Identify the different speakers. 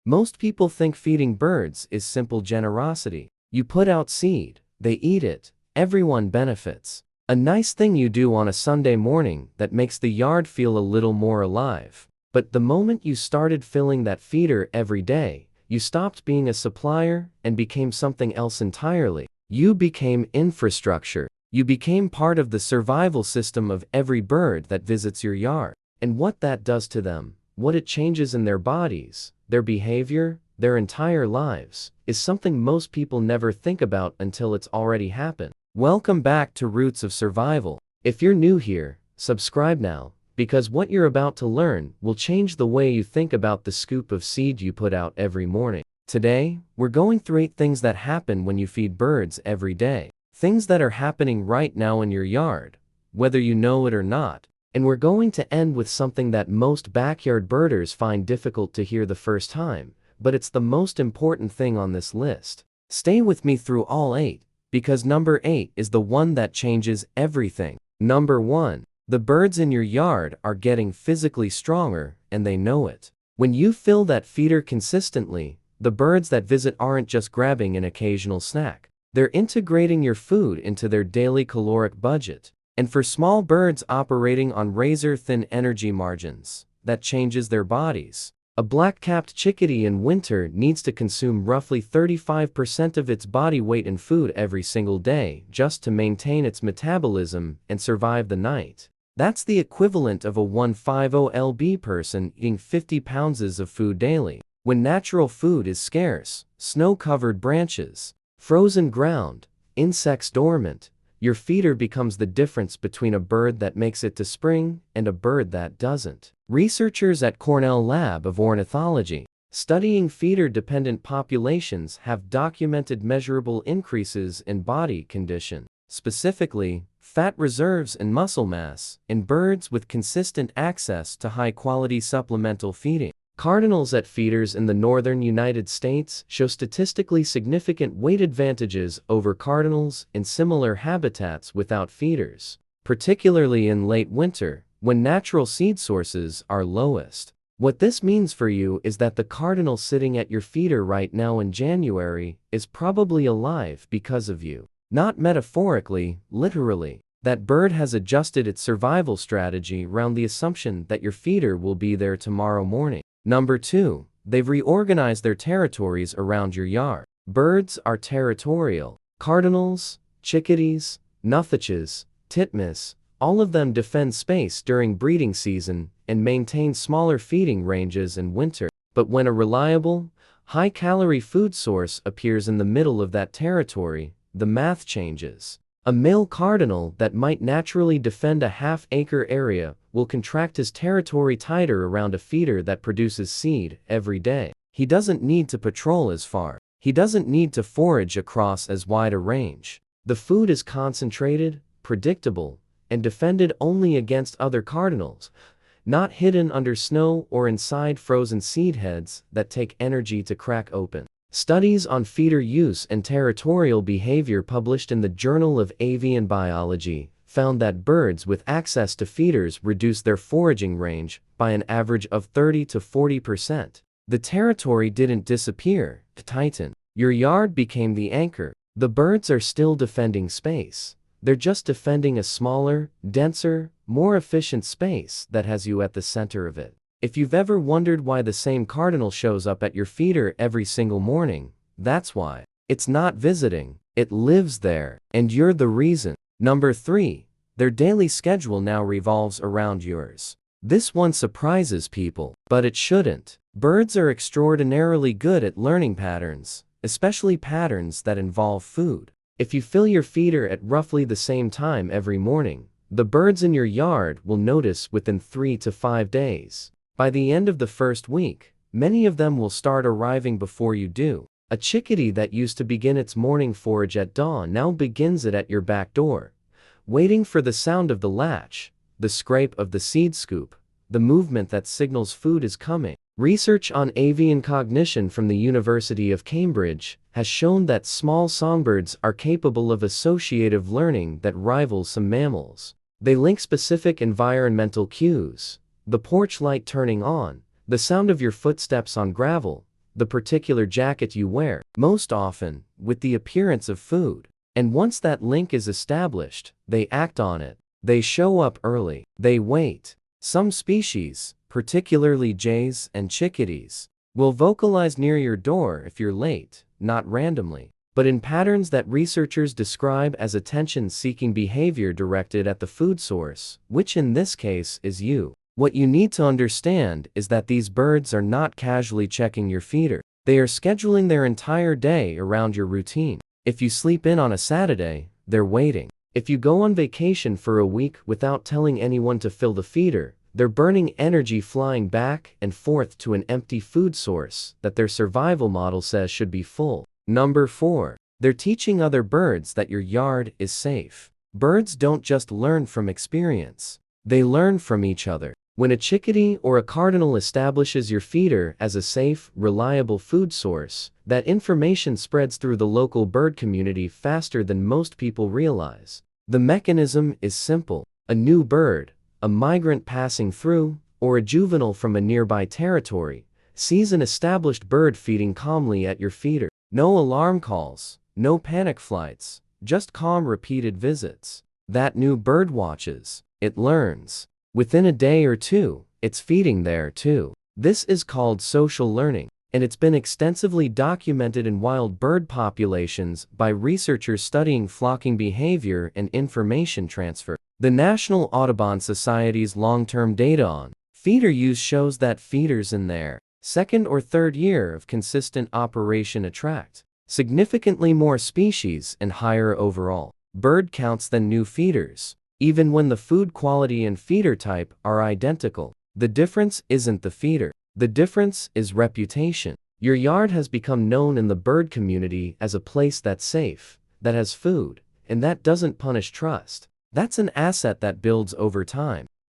Speaker 1: Most people think feeding birds is simple generosity. You put out seed, they eat it, everyone benefits. A nice thing you do on a Sunday morning that makes the yard feel a little more alive. But the moment you started filling that feeder every day, you stopped being a supplier and became something else entirely. You became infrastructure. You became part of the survival system of every bird that visits your yard. And what that does to them, what it changes in their bodies, their behavior, their entire lives, is something most people never think about until it's already happened. Welcome back to Roots of Survival. If you're new here, subscribe now, because what you're about to learn will change the way you think about the scoop of seed you put out every morning. Today, we're going through 8 things that happen when you feed birds every day. Things that are happening right now in your yard, whether you know it or not. And we're going to end with something that most backyard birders find difficult to hear the first time, but it's the most important thing on this list. Stay with me through all 8, because number 8 is the one that changes everything. Number 1. The birds in your yard are getting physically stronger, and they know it. When you fill that feeder consistently, the birds that visit aren't just grabbing an occasional snack. They're integrating your food into their daily caloric budget. And for small birds operating on razor-thin energy margins, that changes their bodies. A black-capped chickadee in winter needs to consume roughly 35% of its body weight in food every single day just to maintain its metabolism and survive the night. That's the equivalent of a 150lb person eating 50 pounds of food daily. When natural food is scarce, snow-covered branches, frozen ground, insects dormant, your feeder becomes the difference between a bird that makes it to spring and a bird that doesn't. Researchers at Cornell Lab of Ornithology, studying feeder-dependent populations, have documented measurable increases in body condition, specifically fat reserves and muscle mass, in birds with consistent access to high-quality supplemental feeding. Cardinals at feeders in the northern United States show statistically significant weight advantages over cardinals in similar habitats without feeders, particularly in late winter, when natural seed sources are lowest. What this means for you is that the cardinal sitting at your feeder right now in January is probably alive because of you. Not metaphorically, literally. That bird has adjusted its survival strategy around the assumption that your feeder will be there tomorrow morning. Number 2. They've reorganized their territories around your yard. Birds are territorial. Cardinals, chickadees, nuthatches, titmice, all of them defend space during breeding season and maintain smaller feeding ranges in winter. But when a reliable, high-calorie food source appears in the middle of that territory, the math changes. A male cardinal that might naturally defend a half-acre area will contract his territory tighter around a feeder that produces seed every day. He doesn't need to patrol as far. He doesn't need to forage across as wide a range. The food is concentrated, predictable, and defended only against other cardinals, not hidden under snow or inside frozen seed heads that take energy to crack open. Studies on feeder use and territorial behavior published in the Journal of Avian Biology found that birds with access to feeders reduce their foraging range by an average of 30 to 40%. The territory didn't disappear, it tightened. Your yard became the anchor. The birds are still defending space. They're just defending a smaller, denser, more efficient space that has you at the center of it. If you've ever wondered why the same cardinal shows up at your feeder every single morning, that's why. It's not visiting, it lives there, and you're the reason. Number 3. Their daily schedule now revolves around yours. This one surprises people, but it shouldn't. Birds are extraordinarily good at learning patterns, especially patterns that involve food. If you fill your feeder at roughly the same time every morning, the birds in your yard will notice within 3 to 5 days. By the end of the first week, many of them will start arriving before you do. A chickadee that used to begin its morning forage at dawn now begins it at your back door, waiting for the sound of the latch, the scrape of the seed scoop, the movement that signals food is coming. Research on avian cognition from the University of Cambridge has shown that small songbirds are capable of associative learning that rivals some mammals. They link specific environmental cues, the porch light turning on, the sound of your footsteps on gravel, the particular jacket you wear, most often with the appearance of food. And once that link is established, they act on it. They show up early. They wait. Some species, particularly jays and chickadees, will vocalize near your door if you're late, not randomly, but in patterns that researchers describe as attention-seeking behavior directed at the food source, which in this case is you. What you need to understand is that these birds are not casually checking your feeder. They are scheduling their entire day around your routine. If you sleep in on a Saturday, they're waiting. If you go on vacation for a week without telling anyone to fill the feeder, they're burning energy flying back and forth to an empty food source that their survival model says should be full. Number 4. They're teaching other birds that your yard is safe. Birds don't just learn from experience. They learn from each other. When a chickadee or a cardinal establishes your feeder as a safe, reliable food source, that information spreads through the local bird community faster than most people realize. The mechanism is simple. A new bird, a migrant passing through, or a juvenile from a nearby territory, sees an established bird feeding calmly at your feeder. No alarm calls, no panic flights, just calm repeated visits. That new bird watches. It learns. Within a day or two, it's feeding there too. This is called social learning, and it's been extensively documented in wild bird populations by researchers studying flocking behavior and information transfer. The National Audubon Society's long-term data on feeder use shows that feeders in their second or third year of consistent operation attract significantly more species and higher overall bird counts than new feeders. Even when the food quality and feeder type are identical, the difference isn't the feeder. The difference is reputation. Your yard has become known in the bird community as a place that's safe, that has food, and that doesn't punish trust. That's an asset that builds over time.